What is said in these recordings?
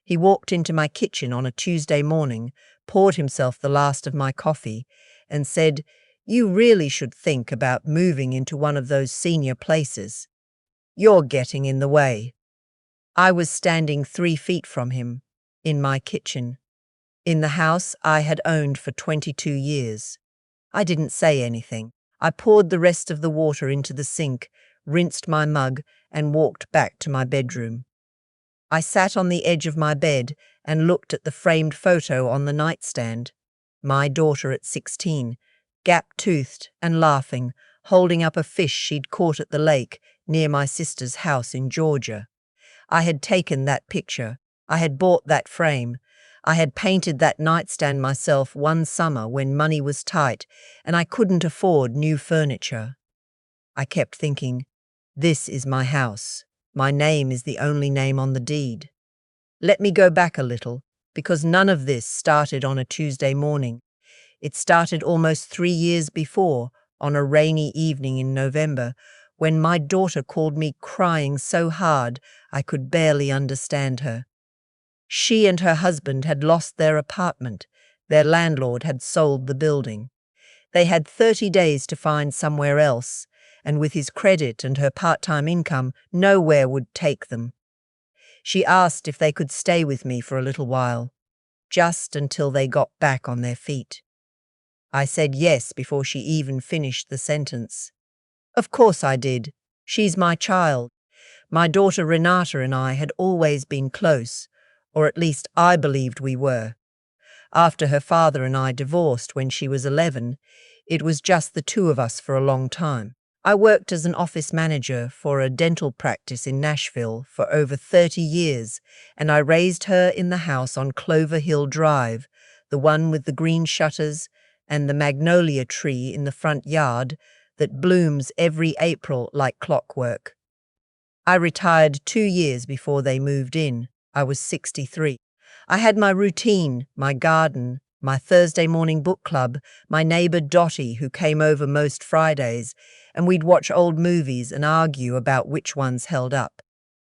He walked into my kitchen on a Tuesday morning, poured himself the last of my coffee, and said, "You really should think about moving into one of those senior places. You're getting in the way." I was standing 3 feet from him, in my kitchen, in the house I had owned for 22 years. I didn't say anything. I poured the rest of the water into the sink, rinsed my mug, and walked back to my bedroom. I sat on the edge of my bed and looked at the framed photo on the nightstand. My daughter at 16, gap-toothed and laughing, holding up a fish she'd caught at the lake near my sister's house in Georgia. I had taken that picture. I had bought that frame. I had painted that nightstand myself one summer when money was tight and I couldn't afford new furniture. I kept thinking, this is my house. My name is the only name on the deed. Let me go back a little, because none of this started on a Tuesday morning. It started almost 3 years before, on a rainy evening in November, when my daughter called me crying so hard I could barely understand her. She and her husband had lost their apartment. Their landlord had sold the building. They had 30 days to find somewhere else, and with his credit and her part-time income, nowhere would take them. She asked if they could stay with me for a little while, just until they got back on their feet. I said yes before she even finished the sentence. Of course I did. She's my child. My daughter Renata and I had always been close, or at least I believed we were. After her father and I divorced when she was 11, it was just the two of us for a long time. I worked as an office manager for a dental practice in Nashville for over 30 years, and I raised her in the house on Clover Hill Drive, the one with the green shutters and the magnolia tree in the front yard that blooms every April like clockwork. I retired 2 years before they moved in. I was 63. I had my routine, my garden, my Thursday morning book club, my neighbor Dottie who came over most Fridays, and we'd watch old movies and argue about which ones held up.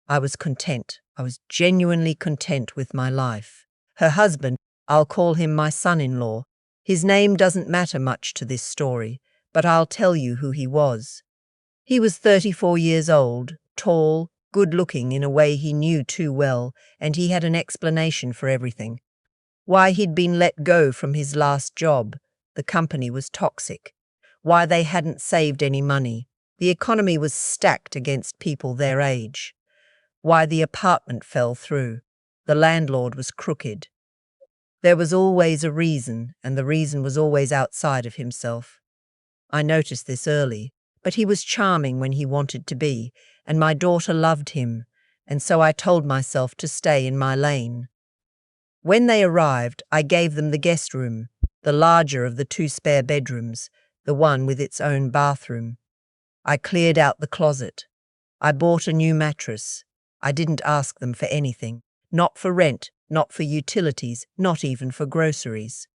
I was content. I was genuinely content with my life. Her husband, I'll call him my son-in-law. His name doesn't matter much to this story, but I'll tell you who he was. He was 34 years old, tall, good-looking in a way he knew too well, and he had an explanation for everything. Why he'd been let go from his last job. The company was toxic. Why they hadn't saved any money. The economy was stacked against people their age. Why the apartment fell through. The landlord was crooked. There was always a reason, and the reason was always outside of himself. I noticed this early, but he was charming when he wanted to be, and my daughter loved him, and so I told myself to stay in my lane. When they arrived, I gave them the guest room, the larger of the 2 spare bedrooms, the one with its own bathroom. I cleared out the closet. I bought a new mattress. I didn't ask them for anything, not for rent, not for utilities, not even for groceries.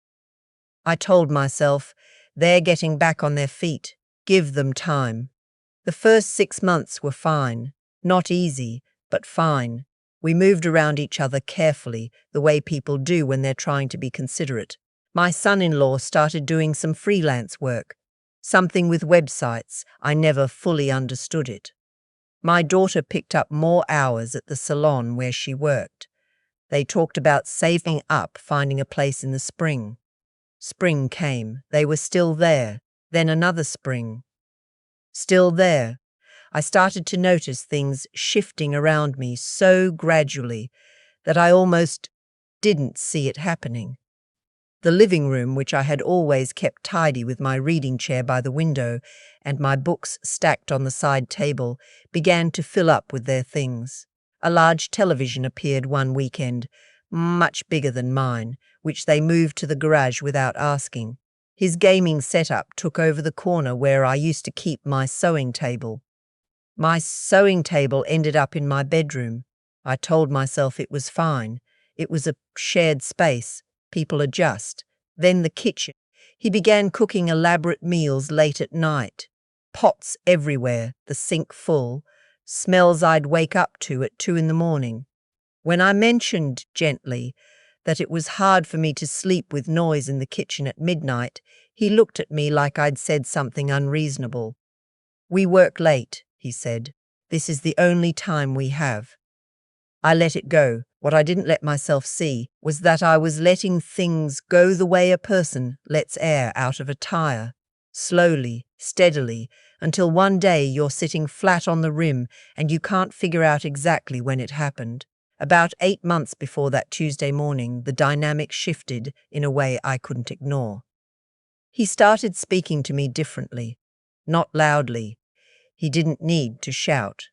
I told myself, they're getting back on their feet. Give them time. The first 6 months were fine. Not easy, but fine. We moved around each other carefully, the way people do when they're trying to be considerate. My son-in-law started doing some freelance work, something with websites. I never fully understood it. My daughter picked up more hours at the salon where she worked. They talked about saving up, finding a place in the spring. Spring came. They were still there. Then another spring. Still there. I started to notice things shifting around me so gradually that I almost didn't see it happening. The living room, which I had always kept tidy with my reading chair by the window and my books stacked on the side table, began to fill up with their things. A large television appeared one weekend, much bigger than mine, which they moved to the garage without asking. His gaming setup took over the corner where I used to keep my sewing table. My sewing table ended up in my bedroom. I told myself it was fine. It was a shared space. People adjust. Then the kitchen. He began cooking elaborate meals late at night. Pots everywhere, the sink full. Smells I'd wake up to at 2 in the morning. When I mentioned gently that it was hard for me to sleep with noise in the kitchen at midnight, he looked at me like I'd said something unreasonable. "We work late," he said. "This is the only time we have." I let it go. What I didn't let myself see was that I was letting things go the way a person lets air out of a tire, slowly, steadily, until one day you're sitting flat on the rim and you can't figure out exactly when it happened. About 8 months before that Tuesday morning, the dynamic shifted in a way I couldn't ignore. He started speaking to me differently, not loudly. He didn't need to shout.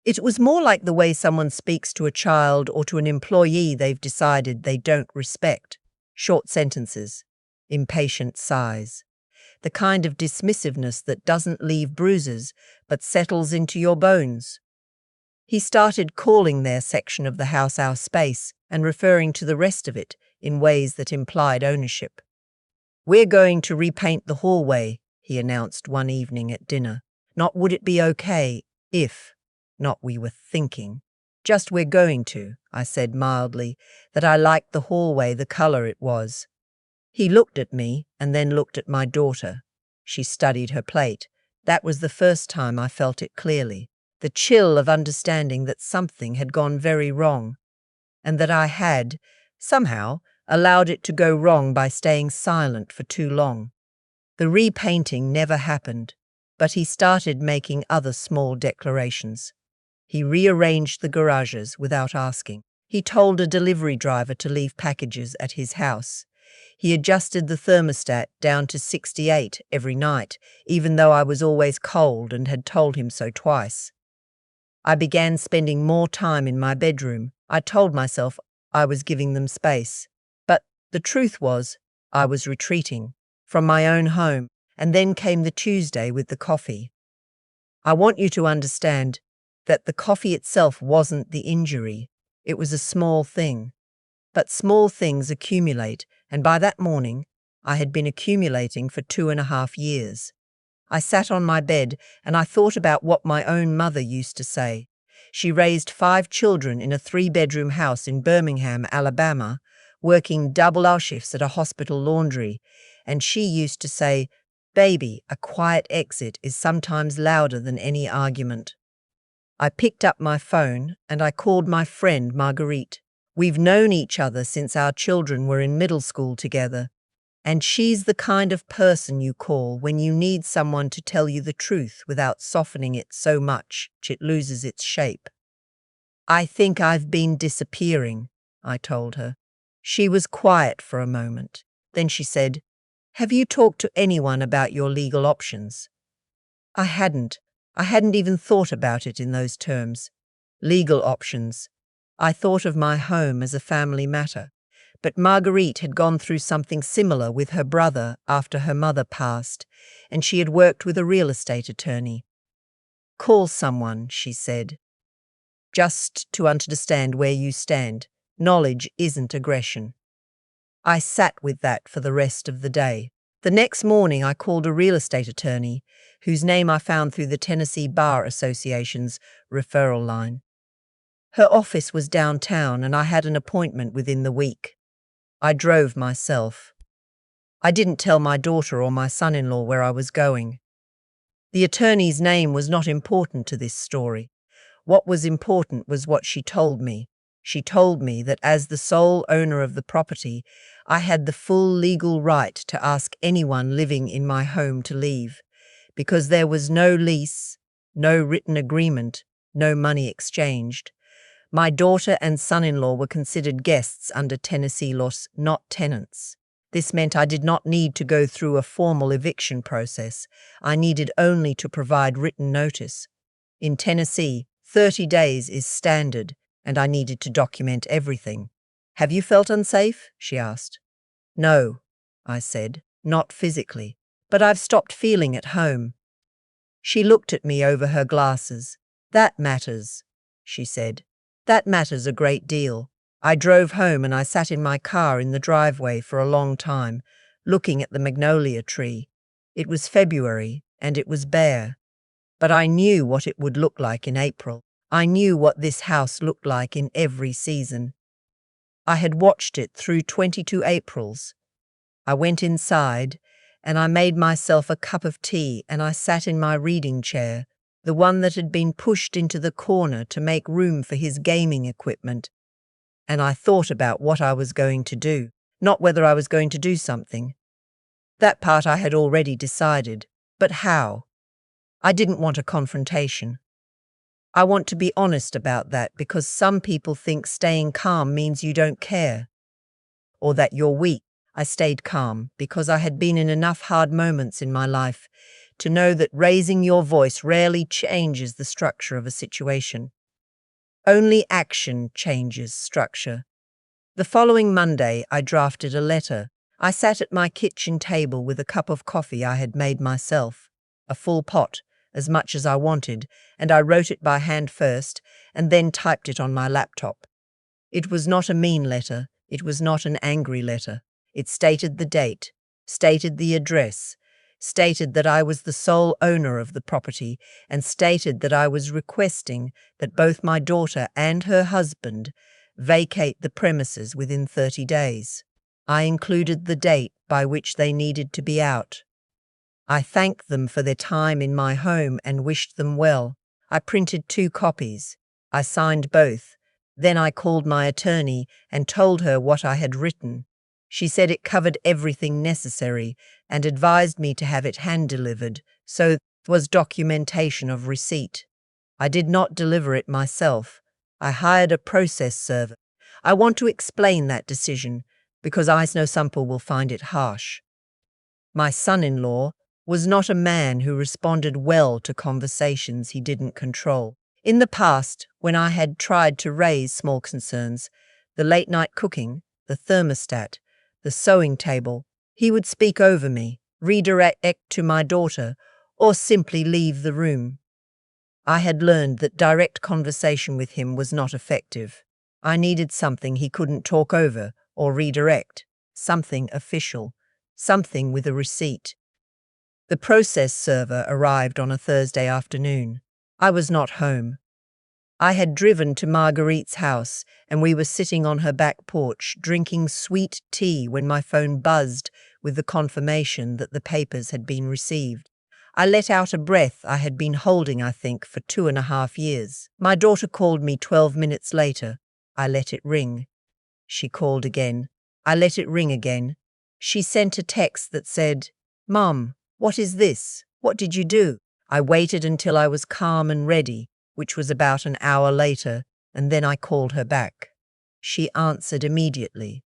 It was more like the way someone speaks to a child or to an employee they've decided they don't respect. Short sentences, impatient sighs, the kind of dismissiveness that doesn't leave bruises but settles into your bones. He started calling their section of the house our space and referring to the rest of it in ways that implied ownership. "We're going to repaint the hallway," he announced one evening at dinner. Not "would it be okay if," not "we were thinking." Just "we're going to," I said mildly, that I liked the hallway the color it was. He looked at me and then looked at my daughter. She studied her plate. That was the first time I felt it clearly. The chill of understanding that something had gone very wrong, and that I had, somehow, allowed it to go wrong by staying silent for too long. The repainting never happened, but he started making other small declarations. He rearranged the garages without asking. He told a delivery driver to leave packages at his house. He adjusted the thermostat down to 68 every night, even though I was always cold and had told him so twice. I began spending more time in my bedroom. I told myself I was giving them space. But the truth was, I was retreating from my own home. And then came the Tuesday with the coffee. I want you to understand that the coffee itself wasn't the injury. It was a small thing. But small things accumulate, and by that morning, I had been accumulating for 2.5 years. I sat on my bed and I thought about what my own mother used to say. She raised 5 children in a 3-bedroom house in Birmingham, Alabama, working double-hour shifts at a hospital laundry, and she used to say, "Baby, a quiet exit is sometimes louder than any argument." I picked up my phone and I called my friend Marguerite. We've known each other since our children were in middle school together. And she's the kind of person you call when you need someone to tell you the truth without softening it so much it loses its shape. "I think I've been disappearing," I told her. She was quiet for a moment. Then she said, "Have you talked to anyone about your legal options?" I hadn't. I hadn't even thought about it in those terms. Legal options. I thought of my home as a family matter. But Marguerite had gone through something similar with her brother after her mother passed, and she had worked with a real estate attorney. "Call someone," she said, "just to understand where you stand. Knowledge isn't aggression." I sat with that for the rest of the day. The next morning I called a real estate attorney, whose name I found through the Tennessee Bar Association's referral line. Her office was downtown and I had an appointment within the week. I drove myself. I didn't tell my daughter or my son-in-law where I was going. The attorney's name was not important to this story. What was important was what she told me. She told me that as the sole owner of the property, I had the full legal right to ask anyone living in my home to leave, because there was no lease, no written agreement, no money exchanged. My daughter and son-in-law were considered guests under Tennessee laws, not tenants. This meant I did not need to go through a formal eviction process. I needed only to provide written notice. In Tennessee, 30 days is standard, and I needed to document everything. "Have you felt unsafe?" she asked. "No," I said, "not physically, but I've stopped feeling at home." She looked at me over her glasses. "That matters," she said. "That matters a great deal." I drove home and I sat in my car in the driveway for a long time, looking at the magnolia tree. It was February and it was bare, but I knew what it would look like in April. I knew what this house looked like in every season. I had watched it through 22 Aprils. I went inside, and I made myself a cup of tea, and I sat in my reading chair, the one that had been pushed into the corner to make room for his gaming equipment, and I thought about what I was going to do, not whether I was going to do something. That part I had already decided, but how? I didn't want a confrontation. I want to be honest about that because some people think staying calm means you don't care, or that you're weak. I stayed calm because I had been in enough hard moments in my life to know that raising your voice rarely changes the structure of a situation. Only action changes structure. The following Monday, I drafted a letter. I sat at my kitchen table with a cup of coffee I had made myself, a full pot, as much as I wanted, and I wrote it by hand first and then typed it on my laptop. It was not a mean letter. It was not an angry letter. It stated the date, stated the address, stated that I was the sole owner of the property, and stated that I was requesting that both my daughter and her husband vacate the premises within 30 days. I included the date by which they needed to be out. I thanked them for their time in my home and wished them well. I printed 2 copies. I signed both. Then I called my attorney and told her what I had written. She said it covered everything necessary and advised me to have it hand-delivered, so it was documentation of receipt. I did not deliver it myself. I hired a process server. I want to explain that decision because I know some people will find it harsh. My son-in-law was not a man who responded well to conversations he didn't control. In the past, when I had tried to raise small concerns, the late-night cooking, the thermostat, the sewing table, he would speak over me, redirect to my daughter, or simply leave the room. I had learned that direct conversation with him was not effective. I needed something he couldn't talk over or redirect, something official, something with a receipt. The process server arrived on a Thursday afternoon. I was not home. I had driven to Marguerite's house, and we were sitting on her back porch drinking sweet tea when my phone buzzed with the confirmation that the papers had been received. I let out a breath I had been holding, I think, for 2.5 years. My daughter called me 12 minutes later. I let it ring. She called again. I let it ring again. She sent a text that said, "Mom, what is this? What did you do?" I waited until I was calm and ready, which was about an hour later, and then I called her back. She answered immediately.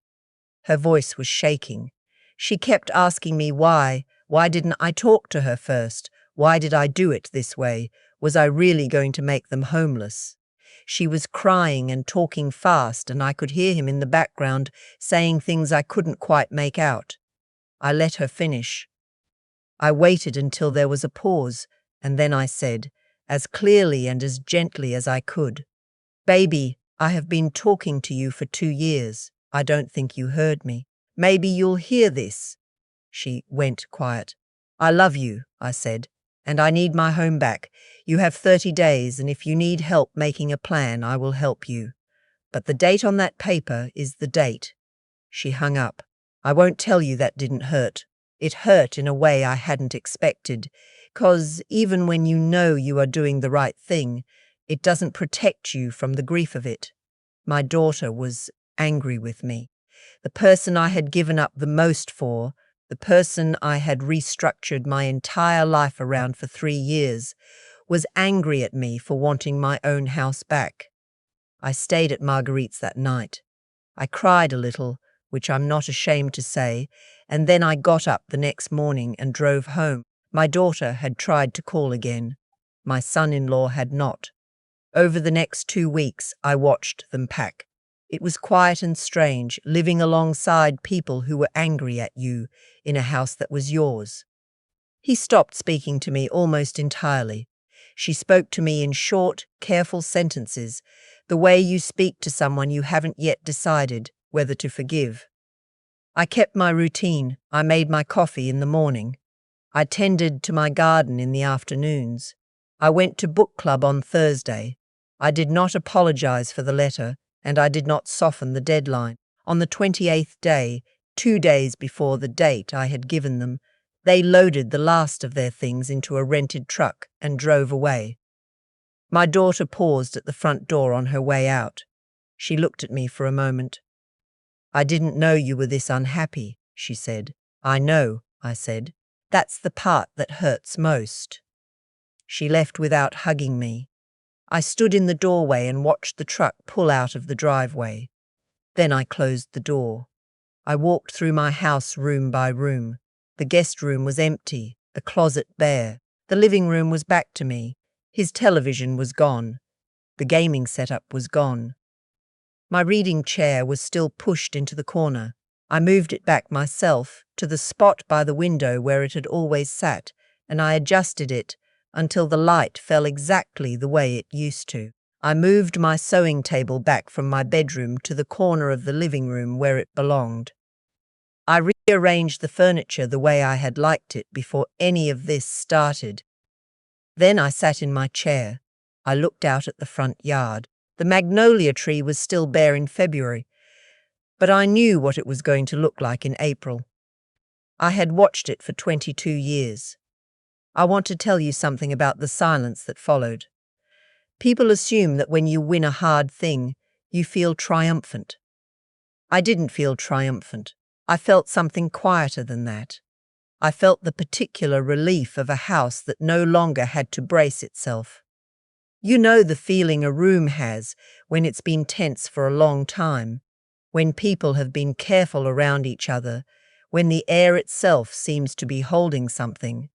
Her voice was shaking. She kept asking me why. Why didn't I talk to her first? Why did I do it this way? Was I really going to make them homeless? She was crying and talking fast, and I could hear him in the background saying things I couldn't quite make out. I let her finish. I waited until there was a pause, and then I said, as clearly and as gently as I could, "Baby, I have been talking to you for 2 years. I don't think you heard me. Maybe you'll hear this." She went quiet. "I love you," I said, "and I need my home back. You have 30 days, and if you need help making a plan, I will help you. But the date on that paper is the date." She hung up. "I won't tell you that didn't hurt. It hurt in a way I hadn't expected, 'cause even when you know you are doing the right thing, it doesn't protect you from the grief of it. My daughter was angry with me. The person I had given up the most for, the person I had restructured my entire life around for 3 years, was angry at me for wanting my own house back. I stayed at Marguerite's that night. I cried a little, which I'm not ashamed to say, and then I got up the next morning and drove home. My daughter had tried to call again. My son-in-law had not. Over the next 2 weeks, I watched them pack. It was quiet and strange, living alongside people who were angry at you in a house that was yours. He stopped speaking to me almost entirely. She spoke to me in short, careful sentences, the way you speak to someone you haven't yet decided whether to forgive. I kept my routine. I made my coffee in the morning. I tended to my garden in the afternoons. I went to book club on Thursday. I did not apologize for the letter, and I did not soften the deadline. On the 28th day, 2 days before the date I had given them, they loaded the last of their things into a rented truck and drove away. My daughter paused at the front door on her way out. She looked at me for a moment. "I didn't know you were this unhappy," she said. "I know," I said. "That's the part that hurts most." She left without hugging me. I stood in the doorway and watched the truck pull out of the driveway. Then I closed the door. I walked through my house room by room. The guest room was empty, the closet bare. The living room was back to me. His television was gone. The gaming setup was gone. My reading chair was still pushed into the corner. I moved it back myself to the spot by the window where it had always sat, and I adjusted it until the light fell exactly the way it used to. I moved my sewing table back from my bedroom to the corner of the living room where it belonged. I rearranged the furniture the way I had liked it before any of this started. Then I sat in my chair. I looked out at the front yard. The magnolia tree was still bare in February, but I knew what it was going to look like in April. I had watched it for 22 years. I want to tell you something about the silence that followed. People assume that when you win a hard thing, you feel triumphant. I didn't feel triumphant. I felt something quieter than that. I felt the particular relief of a house that no longer had to brace itself. You know the feeling a room has when it's been tense for a long time, when people have been careful around each other, when the air itself seems to be holding something.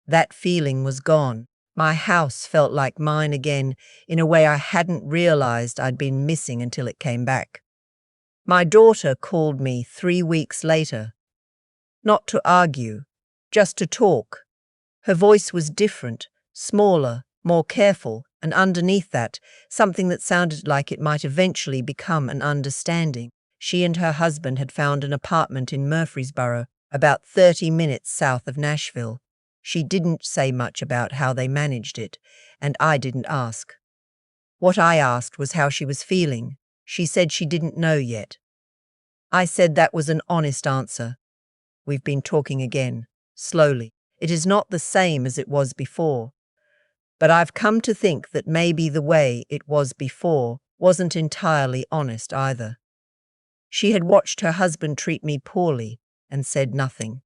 That feeling was gone. My house felt like mine again in a way I hadn't realized I'd been missing until it came back. My daughter called me 3 weeks later. Not to argue, just to talk. Her voice was different, smaller, more careful, and underneath that, something that sounded like it might eventually become an understanding. She and her husband had found an apartment in Murfreesboro, about 30 minutes south of Nashville. She didn't say much about how they managed it, and I didn't ask. What I asked was how she was feeling. She said she didn't know yet. I said that was an honest answer. We've been talking again, slowly. It is not the same as it was before. But I've come to think that maybe the way it was before wasn't entirely honest either. She had watched her husband treat me poorly and said nothing.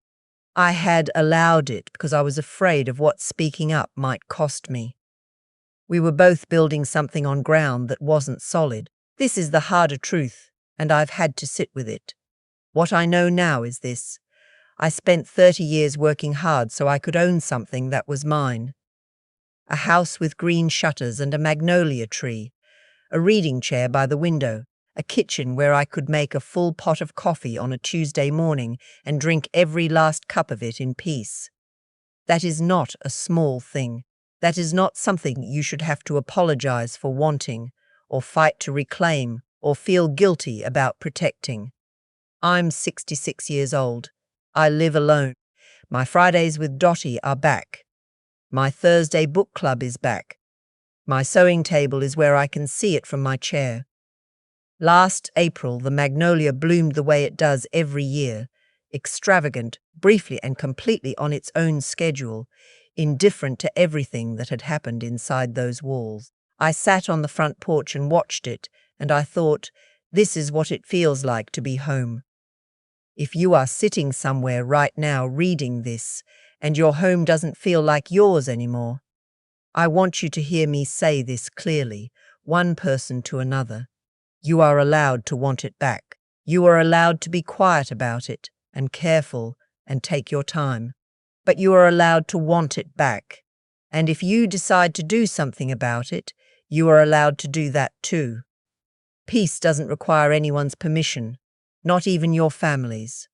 I had allowed it because I was afraid of what speaking up might cost me. We were both building something on ground that wasn't solid. This is the harder truth, and I've had to sit with it. What I know now is this. I spent 30 years working hard so I could own something that was mine. A house with green shutters and a magnolia tree, a reading chair by the window, a kitchen where I could make a full pot of coffee on a Tuesday morning and drink every last cup of it in peace. That is not a small thing. That is not something you should have to apologize for wanting, or fight to reclaim, or feel guilty about protecting. I'm 66 years old. I live alone. My Fridays with Dottie are back. My Thursday book club is back. My sewing table is where I can see it from my chair. Last April, the magnolia bloomed the way it does every year, extravagant, briefly and completely on its own schedule, indifferent to everything that had happened inside those walls. I sat on the front porch and watched it, and I thought, this is what it feels like to be home. If you are sitting somewhere right now reading this, and your home doesn't feel like yours anymore, I want you to hear me say this clearly, one person to another. You are allowed to want it back. You are allowed to be quiet about it, and careful, and take your time. But you are allowed to want it back. And if you decide to do something about it, you are allowed to do that too. Peace doesn't require anyone's permission, not even your family's.